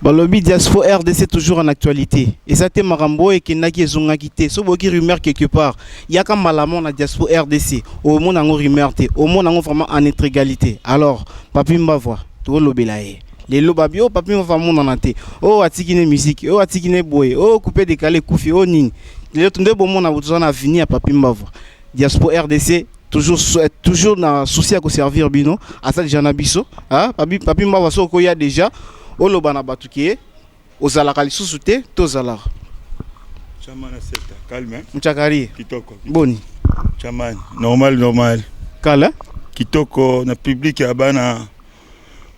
Balobi diaspora RDC toujours en actualité. Et ça te marambo et qui n'a qui zonga quitté. So boki rumeur quelque part. Il y a comme malamon na diaspora RDC. Au monde en rumeur te. Au monde en vraiment en être égalité. Alors, papi mbava. Tout le belaye. Les lobabio papi mbava monde en ate. Oh atikine musique. Oh atikine boy. Oh coupé décalé koufi. Oh ning. Les autres de bon monde a besoin à venir papi mbava. Diaspora RDC. Toujours na souci à servir bino. À ça déjà na biso. Ah papi mbava so ko ya déjà. Olobana batukie ozalaka lisusu te tozalaka chamana seta calme mchakari kitoko boni chamani normal kala kitoko na public ya bana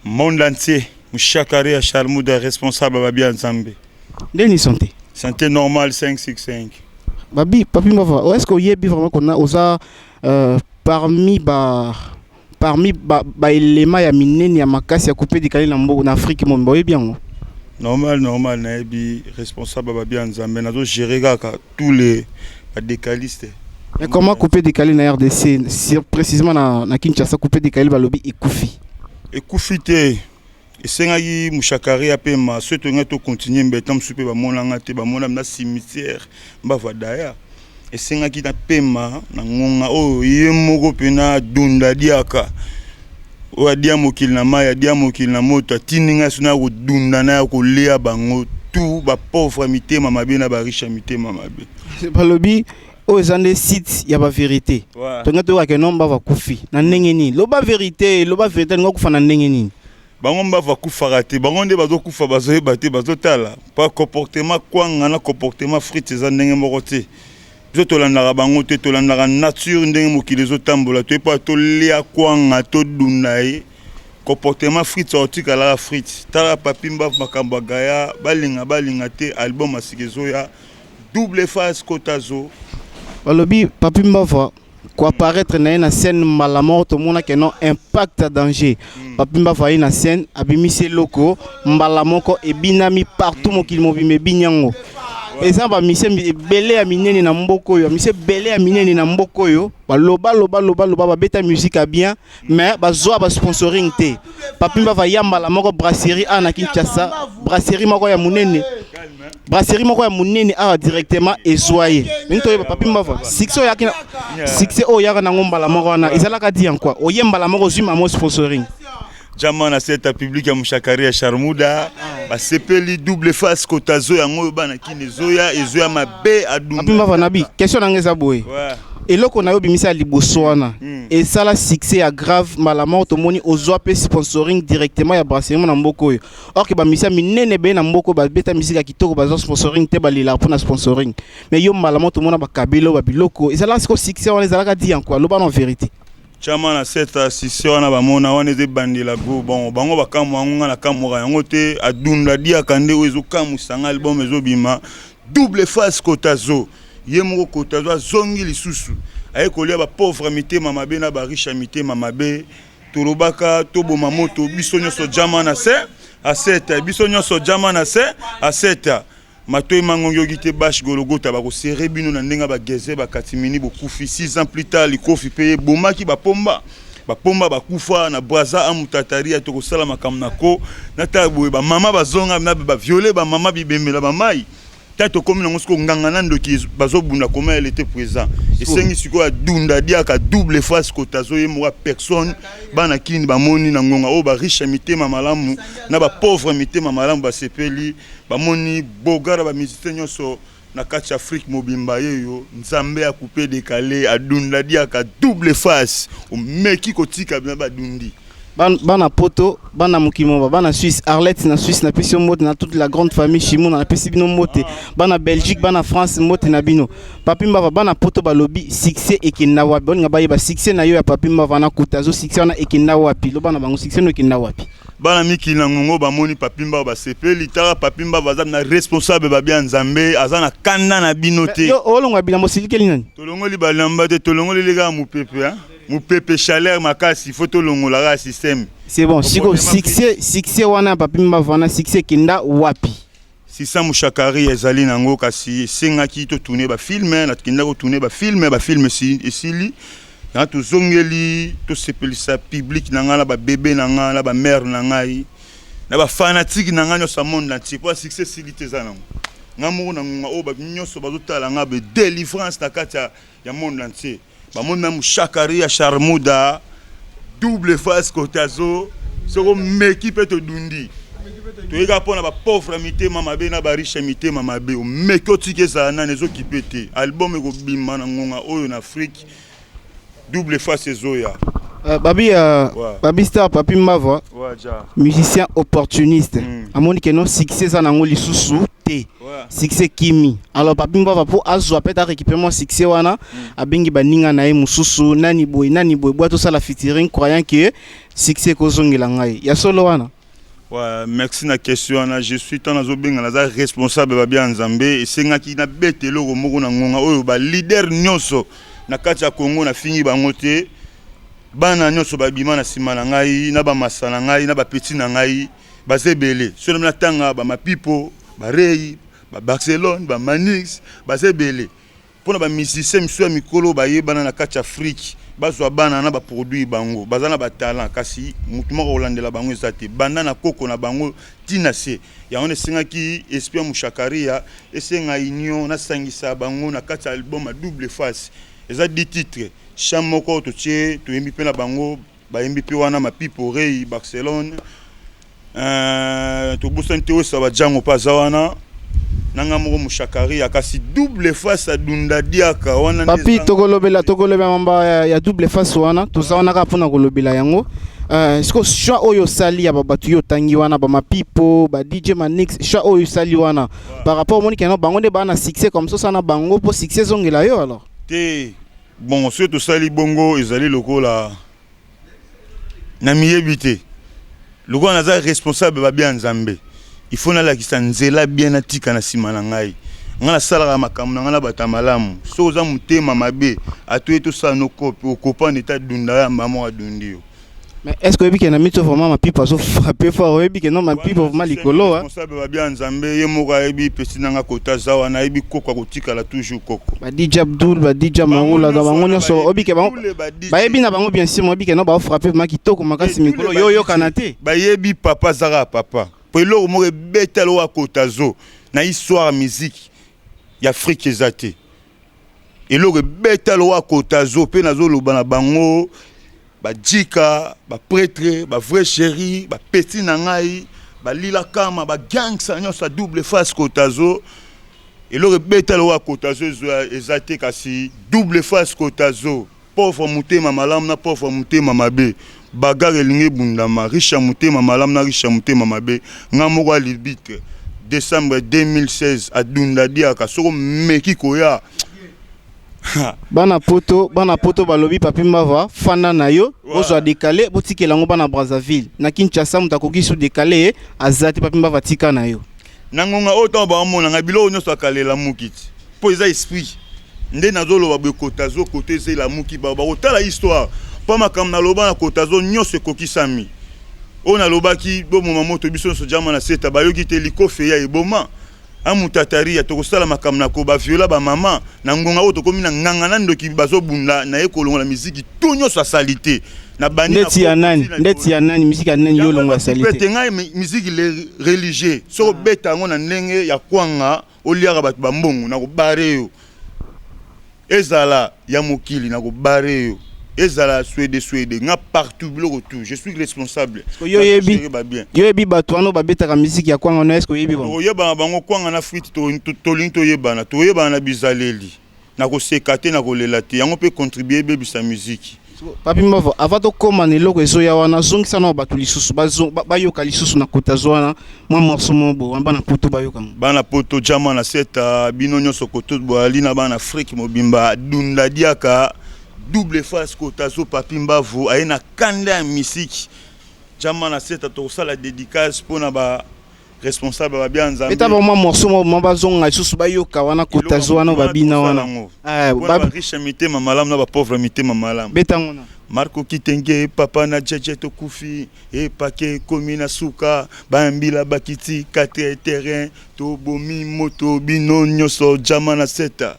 monde entier mchakari ya Charmouda responsable ba bien Nzambe ndeni santé normale 565 babi papi mbava est-ce que yebi vraiment qu'on a osa parmi éléments ya minene ya makasi ya couper décalé na Afrique mon boye bien normal na ebi responsable ba bien Nzambe na do gérer tous les décalistes. Mais comment couper décalé na RDC précisément na Kinshasa couper décalé balobi ekufi te esengaki mushakari apema soto ngato continuer mbetam supe ba monanga te ba mona na cimetière mbava daya esengaki na pema na ngonga oyo ye moko pena dunda diaka o adia mokili na maya adia mokili na moto tininga suna ko dunda na ko lea bango tout ba pauvre mitema mabe na ba riche mitema mabe balobi o ezande site ya ba vérité to ngato ka nomba va kufi na ndenge nini loba vérité ngokufa na ndenge nini bango mbava kufa te bango nde bazo kufa bazo ebate bazo tala pa comportement kwanga na comportement frites za ndenge moko te tolandaka bango te tolandaka nature ndenge mokili ezotambola to epa tolia kwanga todunda ye comportement frites otikalaka frites tala papi mbava makambo agaya balinga te album asika ezoya double face kotazo balobi papi mbava quoi apparaître na scène malamor to mona que non impact à danger papi mbava na scène abimise loko mbalamoko ebinami partout mokili mobime binyango eza ba mise belé ya minene na mboko yo mise belé ya minene na mboko yo ba loba ba beta musique a bien mais ba zo ba sponsoring te papi mbava yamba la moko brasserie ana Kinshasa brasserie moko ya munene a directement ezoye minto papi mbava succès o yaka na ngomba la moko na ezalaka di en quoi o yamba la moko zuma mo sponsoring jamana seta public ya mushakari ya Charmouda ba sepeli double face kotazo yango bana kine ezoya mabe adunga papi mbava nabi question na ngeza boye eloko na yo bimisa liboso wana et ça la succès ya grave malamor to moni ozwa pe sponsoring directement ya brasserie na mboko yo or que ba misa minene be na mboko ba beta musique ya kitoko ba sponsoring te ba lila pour na sponsoring mais yo malamor to mona ba kabilo ba biloko et ça la succès wana ezalaka di en quoi loba en vérité chamana seta sisi wana bamona wana eze bandela go bon bango bakamwa ngonga na kamwa yango te adunda dia kande ozo kamusanga album ezobima double face kotazo ye moko kotazo azongi lisusu aye kolia ba pauvre mitema mabe na ba riche mitema mabe torobaka toboma moto biso nyonso jamana se aseta biso nyonso jamana se aseta Matoy mangongo gite bash gologota ba ko serrer bino na ndenga ba geze ba katimini bokufi 6 ans plus tard likofi paye bomaki ba pomba bakufa na braza amutatari atoko sala makamnako na tabu ba mama bazonga na ba violer ba mama bibemela ba mai tato komi na ngosko ngangana ndoki bazobunda comment elle était présent et sengi siko adunda dia ka double face kotazo ye mo personne bana kini ba moni na ngonga o ba riche mitema malamu na ba pauvre mitema malamu ba sepeli ba moni bogara ba musicien nyonso na kati Afrique mobimba yeyo Nzambe a coupé décalé adunda dia ka double face o meki kotika ba dundi bana poto bana mukimo bana Suisse Arlette na Suisse na pesi mote na toute la grande famille Chimon na pesi bino mote bana Belgique bana France mote na bino papi mbava bana poto balobi succès ekina wapi bonga baye ba succès na yo ya papi mbava na kutazo succès na ekina wapi lo bana bango succès no ekina wapi bana miki na ngongo ba moni papi mbava ba sepeli tara papi mbava za na responsable ba bien Nzambe azana kanda na bino te yo olonga bila mo silikeli nani tolongoli balamba te tolongoli lega mupepe hein mupepe chaleur makasi photo longola la système c'est bon siko succès wana papi mbava na succès kinda wapi sisa mushakari ezali nango kasi sengaki to tourner ba film na kinda ko tourner ba film si esili na to zongeli to sepelisa public na ngala ba bébé na ngala ba mère na ngai na ba fanatique na nga nyonso monde entier pour succès silité za nango nga moko na ngunga o ba nyonso bazotala nga be délivrance na kati ya monde entier ba monde même Chakari ya Charmouda double face kotazo soko meki pe to dundi to ega pona ba pauvre mitema mabe na ba riche mitema mabe o meki otike za na nezo kipete album eko bimba na ngunga oyo na Afrique double face zoya Babi Star Papi Mbava musicien opportuniste amoni que non succès ça nango lisusu te succès kimi alors Papi Mbava pour azwa peut-être récupérer mon succès wana abengi baninga na ye mususu nani boy bois tout ça la featuring croyant que succès kozongela ngai ya solo wana. Ouais, merci na question na je suis tant azobenga na responsable ba bien nzambe et senga ki na betelo ko moko na ngonga oyo ba leader nyonso na kati ya Congo na fingi bango te bana nyonso babima na sima na ngai na ba masana ngai na ba petit na ngai bazebele solo na tanga ba mapipo ba rei ba Barcelone ba Manix bazebele pona ba musicien mso mikolo ba yebana na kati Afrique bazwa bana na ba produit bango bazana ba talent kasi mutu moko olandela bango ezate banda na koko na bango tina se ya on esenga ki esprit mushakaria esenga union na sangisa bango na kati album a double face eza 10 titres chamoko to tie to yembi pe na bango ba yembi pe wana mapipo rei Barcelone to busante osa ba jango pa zawana nanga moko mushakari akasi double face adunda diaka wana papi tokolobela mamba ya double face wana tozawana ka pona kolobela yango siko choix oyo sali ya babatu yo tangi wana ba mapipo ba DJ Manix choix oyo sali wana par rapport au moni keno bango ne ba na succès comme ça na bango pour succès zongela yo alors te bon surtout sali bongo ezali lokola na miyebite lokola naza responsable ba bien nzambe il faut na la kisanzela bien atika na sima na ngai ngala sala makambo ngala batamalamu so za mutema mabe atoye to sa no kopi okopa neta dunda ya mama adundio. Mais est-ce que vous avez mis vraiment ma pipe à frapper fort oui que non ma pipe vraiment likolo hein responsable ba bien nzambe ye moka ebi pesi nanga kota zawa na ebi kokwa kotika la toujours koko ba DJ Abdul ba DJ Maroula da bango nyoso obi ke bango ba yebi na bango bien sûr moi bi ke non ba frapper ma kitoko makasi mikolo yo kanate ba yebi papa zara papa pelo mo betelo wa kota zo na histoire musique ya Afrique ezate eloko betelo wa kota zo pe nazo loba na bango ba djika ba prêtre ba vrai chéri ba petit na ngai ba lila kama ba gangsta nyonso double face kotazo eloko betelo wa kotazo ezate kasi double face kotazo pauvre mutema malamu na pauvre mutema mabe bagarre linge bundama riche mutema malamu na riche mutema mabe ngamoko alibitre décembre 2016 adunda diaka soko meki koya bana poto balobi Papi Mbava fana na yo ozo décalé botikela ngo bana Brazzaville na Kinshasa mutakoki su décalé azati Papi Mbava tika na yo nangonga oto ba mona ngabilo nyonso akalela mukiti po eza esprit nde nazolo ba bekotazo côté c'est la muki ba otala histoire pa makam na loba na kotazo nyonso kokisami ona lobaki bo moto biso so jama na seta bayoki te likofe ya eboma amutatari ya tokosala makam na ko ba viola ba mama na ngonga oto komi na nganga na ndoki bazo bunda na ekolonga la musique to nyonso salite na bani ndeti ya nani musique ya nani yo longa salite pete ngai musique religieux so beta ngo na ndenge ya kwanga oliaka batu bambongo na ko bare yo ezala ya mokili na ko bare yo ezala Suède nga partout biloko tout je suis responsable yo yebi bato ano babetaka musique ya kwanga na est-ce que yebi bango yeba bango kwanga na frite to linto yebana to yebana na bizaleli na ko sekate na ko lelate yango peut contribuer bebisa musique Papi Mbava avant to koma ne loko ezo ya wana zongisa na bato lisusu bayoka lisusu na kotazo wana mwa morceau mobo bana poto bayoka bana poto jama na seta bino nyonso koto boali na bana Afrique mobimba dunda diaka double face kotazo Papi Mbava aina kanda ya musique jama na seta to sala dédicace pona ba responsable ba bien nzambe eta ba morceau mo bazonga lisusu bayoka wana kotazo wana babina wana ba riche mitema malamu na ba pauvre mitema malamu betangona Marco Kitenge papa na jeje to kufi e pake komina suka bambila bakiti 4 terrain to bomi moto bino nyoso jama na seta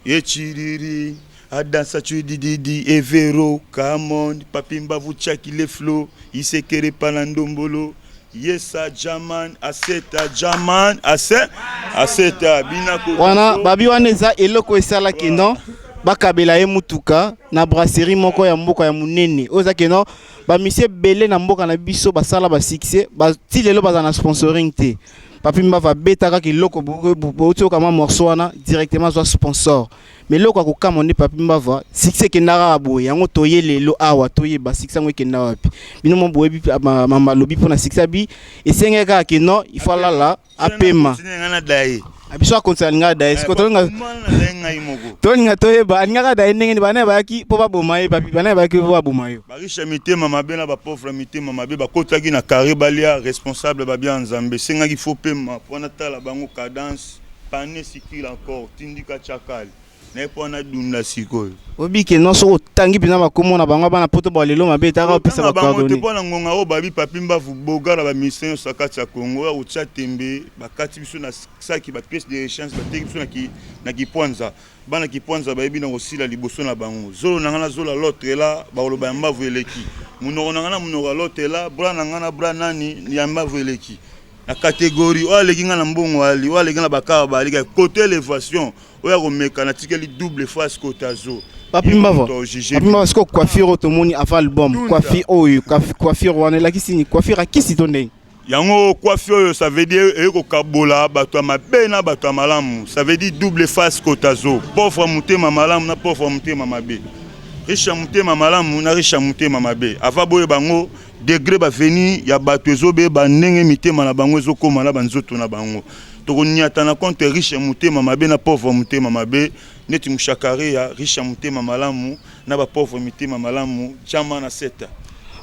e chiriri adansa chudidi evero come on Papi Mbava chaki le flow isekere panandombolo Yesa Jaman Aseta Jaman Aseta Binako. Wana babi wana eza eloko esala kino bakabela ye mutuka na brasserie moko ya mboka ya munene. Oza kino ba misie belé na mboka na biso basala ba succès ba ti lelo baza na sponsoring te. Papi Mbava beta kaka iloko boto kama morceau wana directement zo sponsor. Mais loko akokama ne Papi Mbava succès kendara aboye yango toye lelo awa toye ba succès ngo kenda wapi. Bino mo boye bi mama lobi pona succès bi esengeka kino il faut la apema. Abiso akonsalinga da esko tolinga toyeba alingaka da ndenge bana baki po babomaye papi bana baki po babomayo barisha mitema mabe na ba pauvre mitema mabe bakotaki na carré balia responsable ba bien nzambe senga ki faut pema pona tala bango cadence pané sikil encore tindika chakali na pona dunda sikoyo obike no so tangi bina bakomo na bango bana poto ba lelo mabe taka opesa ba pardonner te pona ngonga o babi Papi Mbava bogara ba mission sakati ya Congo o tcha tembe bakati biso na saki ba pièce de échange ba teki biso na kipwanza bana kipwanza ba yebi na osila liboso na bango zolo nangana zola l'autre là ba oloba Mbava eleki munoko nangana munoko l'autre là bra nangana bra nani ya Mbava eleki na catégorie o aleki ngana mbongo ali o aleki na bakaba ba alika côté élévation o ya komeka na tikeli double face kotazo Papi Mbava siko coiffure otomoni avant album coiffure wana la kisini coiffure akisi tonde yango coiffure ça veut dire eko kabola bato mabe na bato malamu ça veut dire double face kotazo pauvre mutema malamu na pauvre mutema mabe riche mutema malamu na riche mutema mabe ava boye bango degré ba veni ya bato ezobe ba ndenge mitema na bango ezokoma na banzoto na bango tokonyata na compte riche mutema mabe na pauvre mutema mabe neti mushakare ya riche mutema malamu na ba pauvre mutema malamu chama na seta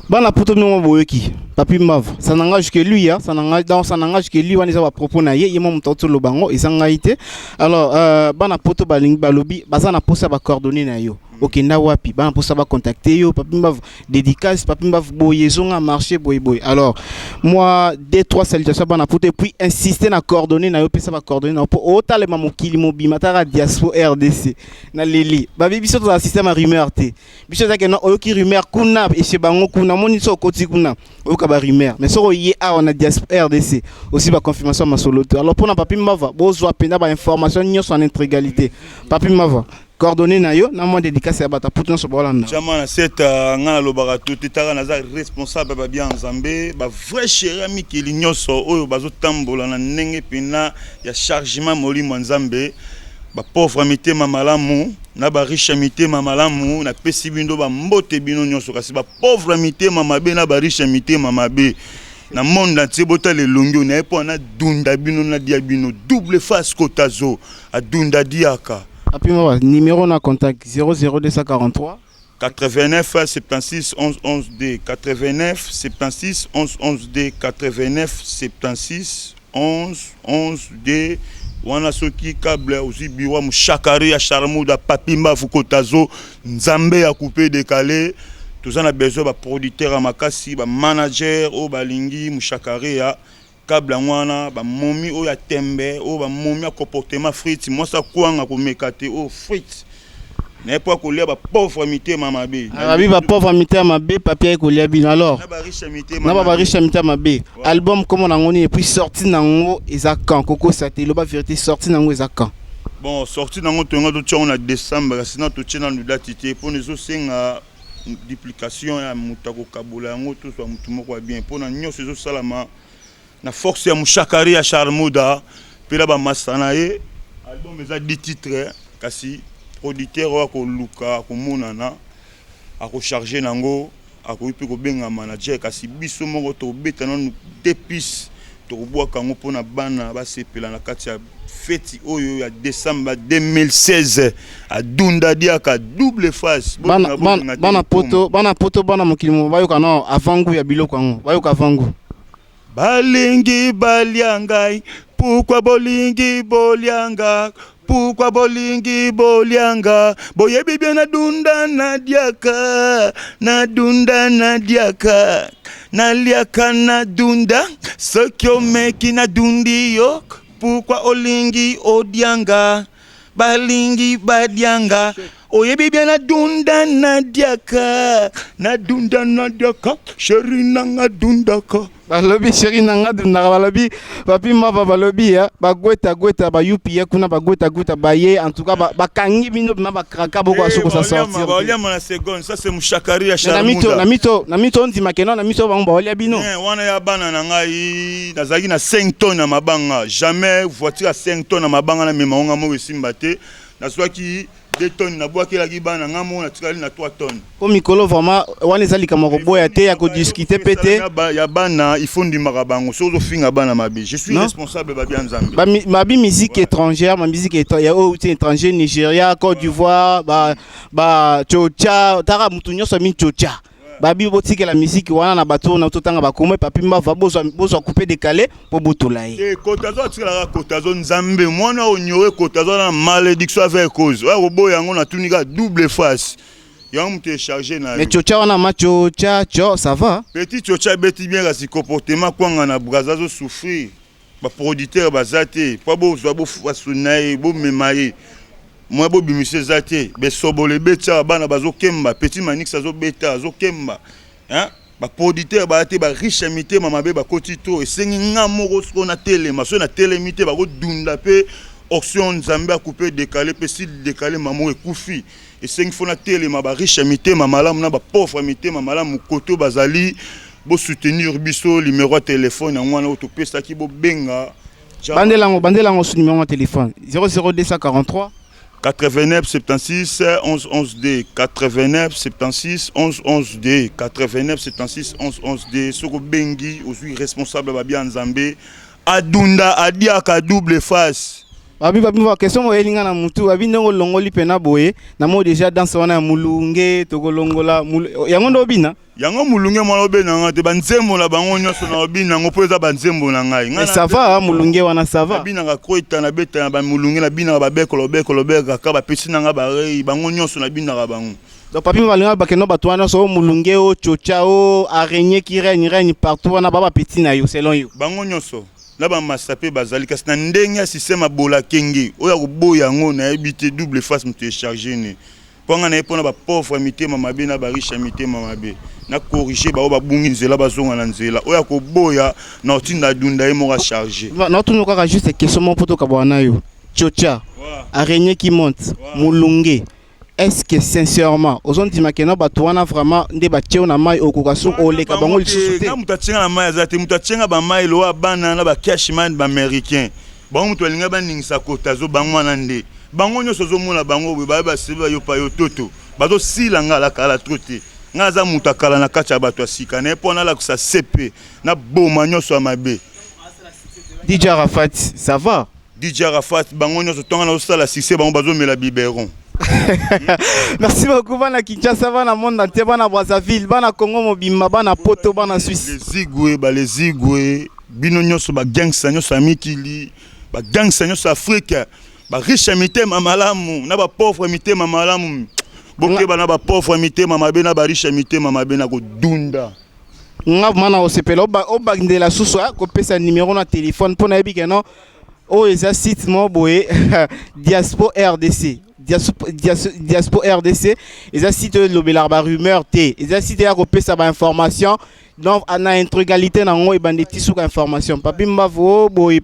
bana poto no boyoki Papi Mbava ça n'engage que lui hein ça n'engage que lui wana za ba propos na ye yemo mutoto lobango ezangaite alors bana poto balingi balobi bazana posa ba coordonner na yo okenda wapi bana posa ba contacter yo Papi Mbava dédicace Papi Mbava boyezonga marché boy alors moi 2-3 salutations bana poto et puis insister na coordonner na yo pesa ba coordonner na po otalema mokili mobima tara diaspora RDC na leli babi biso to système à rumeur te biso za ke no oyoki rumeur kuna et chez bango kuna moni so koti kuna oyoka ba rumeur mais so ye a on a diaspora RDC aussi ba confirmation ma solo alors pour na Papi Mbava bozwa pena ba information nyoso en intégralité Papi Mbava coordonné na yo na moi dédicace ya bata putu so bolanda chama na seta ngana lobaka tout etaka na za responsable ba bien nzambe ba vrai chéri mikili nyoso oyo bazo tambola na ndenge pena ya chargement molimo nzambe ba pauvre mitema malamu na ba riche mitema malamu na pesi bindo ba mbote bino nyoso kasi ba pauvre mitema mabe na ba riche mitema mabe na monde entier bota le longo na epo na dunda bino na dia bino double face kotazo a dunda diaka Papi Mbava numéro na contact 00243 89 76 11 11 D 89 76 11 11 D 89 76 11 11 D wana soki câble aussi biwa mushakari ya Charmouda Papi Mbava kotazo nzambe ya coupé décalé tous on a besoin ba producteur makasi ba manager o balingi mushakari ya câble wana ba momi o ya tembe o ba momi ya comportement frites moi ça kwanga ko mekate o frites n'est pas ko lia ba pauvre mitema mabe abi ba pauvre mitema mabe papier ko lia bin alors na ba riche mitema mabe album comme on a ngoni et puis sorti nango ezaka koko satelo ba vérité sorti nango ezaka bon sorti nango tonga to tchona décembre sinon to tchena no date te pour nous senga duplication ya mutako kabula yango to so mutu moko bien pour na nyoso zo salama na force ya mushakari ya Charmouda pela ba masana ye album eza 10 titres kasi auditeur wa ko luka ko monana ako charger nango ako ipi ko benga manager kasi biso moko to beta non dépis to boa kango pona bana ba sepela na kati ya feti oyo ya décembre 2016 a dunda diaka double face bana poto bana mokili bayoka no avangu ya biloko yango bayoka avangu balingi baliangai pourquoi bolingi bolianga pourquoi bolingi bolianga boyebi bien na dunda na diaka na liaka na dunda sokyo meki na dundi yo pourquoi olingi odianga balingi badianga oyebi bien nadunda nadiaka sheri nanga dundaka balobi sheri nanga dundaka balobi papi mava balobi ya bagweta ba yupi ya kuna bagweta baye en tout cas bakangi bino na bakraka boko asoko sa sortir baolia na seconde ça c'est mushakari ya Sharmuda na mito ndima keno na mito bango baolia bino wana ya bana na ngai nazaki na 5 tonnes na mabanga jamais voiture à 5 tonnes na mabanga na mema onga mo esimba te na swaki 2 tonnes na boaki la gibana ngamo na tikali na 3 tonnes ko mikolo vraiment wana ezali kama boya te ya ko discuter pété ya bana il faut ndimaka bango sozo finga bana mabi je suis responsable babi nzambe mabi musique étrangère ma musique étrangère Nigeria Côte d'Ivoire ba chocha tara mutu nyoso mi chocha babi botike la musique wana na bato na totanga bakoma papi mbava bozo couper décalé pour botolai et kotazo tikala kotazo nzambe mwana onyowe kotazo na malédiction avec cause wa robo yango na tunika double face yango mute chargé na mais chocha wana ma chocha ça va petit chocha beti bien kasi comportement kwanga na brazazo souffrir ba producteur bazate pa bo zo bo fasunai bo memaye moi bo bimise zate be sobole beta bana bazo kemba petit manix azo beta azo kemba hein ba producteur ba te ba riche mité mama be ba kotito esengi ngamoko so na télé maso na télé mité ba ko dunda pe auction nzambe a coupé décalé pe si décalé mamo ekufi esengi fona télé ma ba riche mité mama la na ba pauvre mité mama la mukoto bazali bo soutenir biso numéro de téléphone ngwana autopesta ki bo benga bandelango sur numéro de téléphone 00243 89 76 11 11 D 89 76 11 11 D 89 76 11 11 D soko bengi aussi responsable babia nzambe adunda adiaka double face babi question mo elinga na mutu babi ndongo longoli pena boye na mo déjà danse wana mulunge tokolongola yango ndo bina yango mulunge mwana obena ngate banzembo la bango nyoso na obina ngo poza banzembo na ngai ngana ça va mulunge wana ça va bina nga koita na beta ba mulunge na bina ba bekolo ka ba pesi na nga ba rei bango nyoso na bina ka bango donc papi malinga bakeno bato wana so mulunge o chocha o araignée qui règne partout wana baba petit na yo selon yo bango nyoso na ba masape bazali kasi na ndenge système bola kenge oya ko boya ngo na ebité double face mu télécharger ne ponga na epona ba pauvre mité mama be na ba riche mité mama be na corriger ba bungi nzela bazonga na nzela oya ko boya na otinda dunda e mo ga charger na tunu ka juste question mon poto ka bwana yo chocha araignée qui monte mulunge est-ce que sincèrement ozon dimakena bato wana vraiment nde batio na mai okokaso oleka bango lisusuté na mutatsenga na mai azate mutatsenga ba mai lo abana na ba cashman ba américain bango muto linga baningisa kotazo bango na nde bango nyoso zo mona bango ba seba yo pa yo toto bazo silanga la kala troté ngaza mutakala na kacha bato asika na pona la kusa CP na boma nyoso amabe DJ Arafat ça va DJ Arafat bango nyoso tonga na osala succès bango bazo mela biberon. Merci beaucoup bana Kinshasa bana monde entier bana Brazzaville bana Congo mobimba bana poto bana Suisse les zigwe bino nyoso ba gangsta nyoso amikili ba gangsta nyoso Afrique ba riche mité mamalamu na ba pauvre mité mamalamu boke bana ba pauvre mité mamabe na ba riche mité mamabe na ko dunda nga mana osepela oba ndela susu ko pesa numéro na téléphone pona ebike non o eza site mo boye Diaspora RDC Diaspora RDC ils a cité le belarba rumeur T ils a cité à copier sa information donc on a intégralité dans moi et banditi sous information papi mbavo boy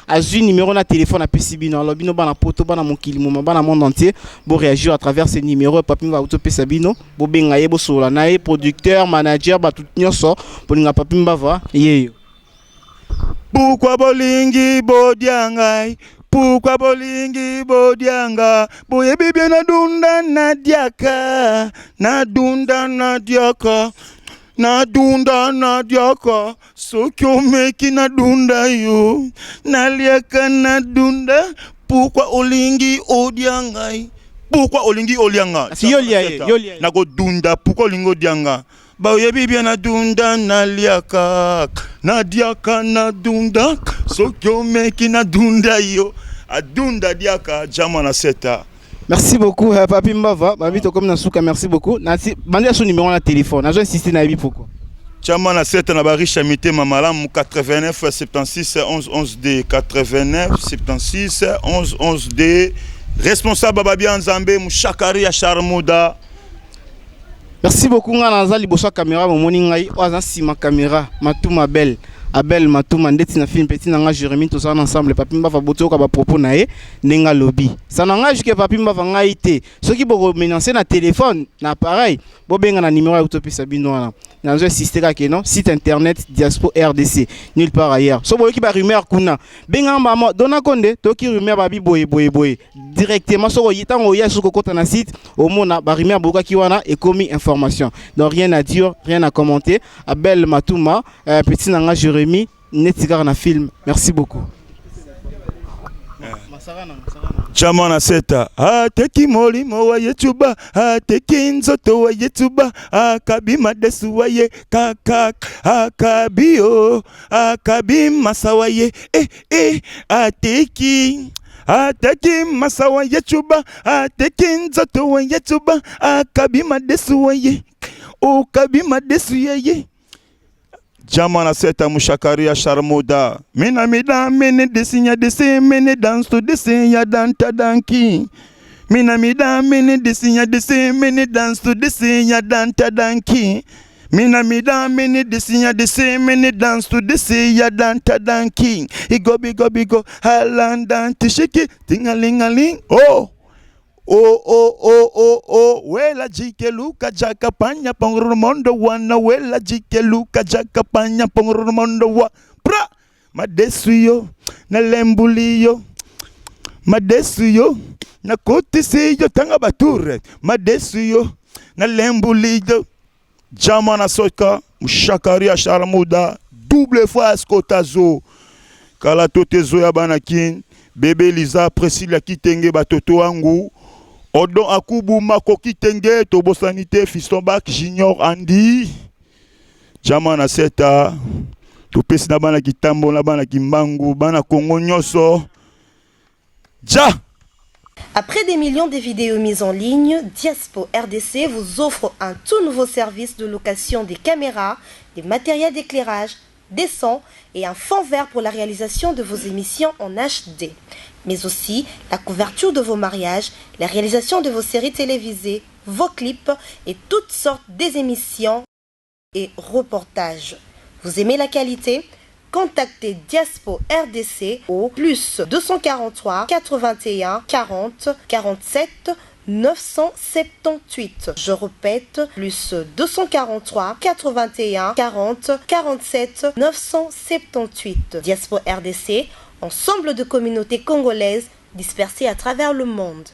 azu numéro na téléphone à PCB dans le bino bana poto bana mokili moma bana monde entier pour réagir à travers ces numéros papi mba auto PCB bo benga yebo sola na producteur manager ba tout nyoso pour nga papi mbava yeyo pourquoi bolingi bodiangai pourquoi bolingi bodianga boyebi bien na dunda na diaka soki omeki na dunda yo naliaka na dunda pourquoi olingi odiangai pourquoi olingi olianga si yolia na ko dunda pourquoi olingi odianga boyebi bien na dunda naliaka na diaka na dunda soki omeki na dunda yo adunda diaka jamana seta. Merci beaucoup papi mbava babito comme na suka merci beaucoup nati bandi son numéro na téléphone nazo insister na yebi pourquoi jamana seta na ba riche mité mamalamu 89 76 11 11 D 89 76 11 11 D responsable Bababia Nzambe Mouchakari Charmouda. Merci beaucoup nga naza liboso caméra momoni ngai oza sima caméra Matuma Belle Abel Matuma ndeti na film petit nanga Jérémy tous ensemble papi mba va boto ka ba propos na ye nenga lobby ça nanga jusque papi mba va ngai te ceux qui bo menacer na téléphone na appareil bo benga na numéro ya utopie sabino wana na zo assister ka ke non site internet Diaspora RDC nulle part ailleurs so bo ki ba rumeur kuna benga mama dona konde to ki rumeur ba bi boye directement so yitango ya suko kota na site au mona ba rumeur boka ki wana et commis information donc rien à dire rien à commenter Abel Matuma petit nanga Jérémy Netikar na film. Merci beaucoup. Chamana seta ateki molimo wa yetuba ateki nzoto wa yetuba akabima desu wa ye kakak akabio akabima sawa ye ateki masawa yetuba ateki nzoto wa yetuba akabima desu wa ye ukabima desu ye Jamana seta Mouchakari Charmouda. Mina mida mene desinya desi mene dance to desi ya danta danki. Mina mida mene desinya desi mene dance to desi ya danta danki. Mina mida mene desinya desi mene dance to desi ya danta danki. Igo bigo halanda tishiki tingalingaling. Wela jike luka jaka panya pongrumondo wana wela jike luka jaka panya pongrumondo wa pra madesuyo na lembuliyo madesuyo na kotisiyo tanga bature madesuyo na lembuliyo Jamana soka Mouchakari Charmouda double face kotazo kala totezo ya banakin bébé Lisa Priscilla kitenge batoto wangu Odon akubu makoki tenge tobo sanité fiston bac junior Andy Jamana seta topesi na bana kitambo na bana kimbangu bana Kongo nyoso ja. Après des millions de vidéos mises en ligne, Diaspora RDC vous offre un tout nouveau service de location des caméras, des matériels d'éclairage, des sons et un fond vert pour la réalisation de vos émissions en HD. Mais aussi la couverture de vos mariages, la réalisation de vos séries télévisées, vos clips et toutes sortes d'émissions et reportages. Vous aimez la qualité? Contactez Diaspora RDC au plus 243 81 40 47 978. Je répète, plus 243 81 40 47 978. Diaspora RDC, ensemble de communautés congolaises dispersées à travers le monde.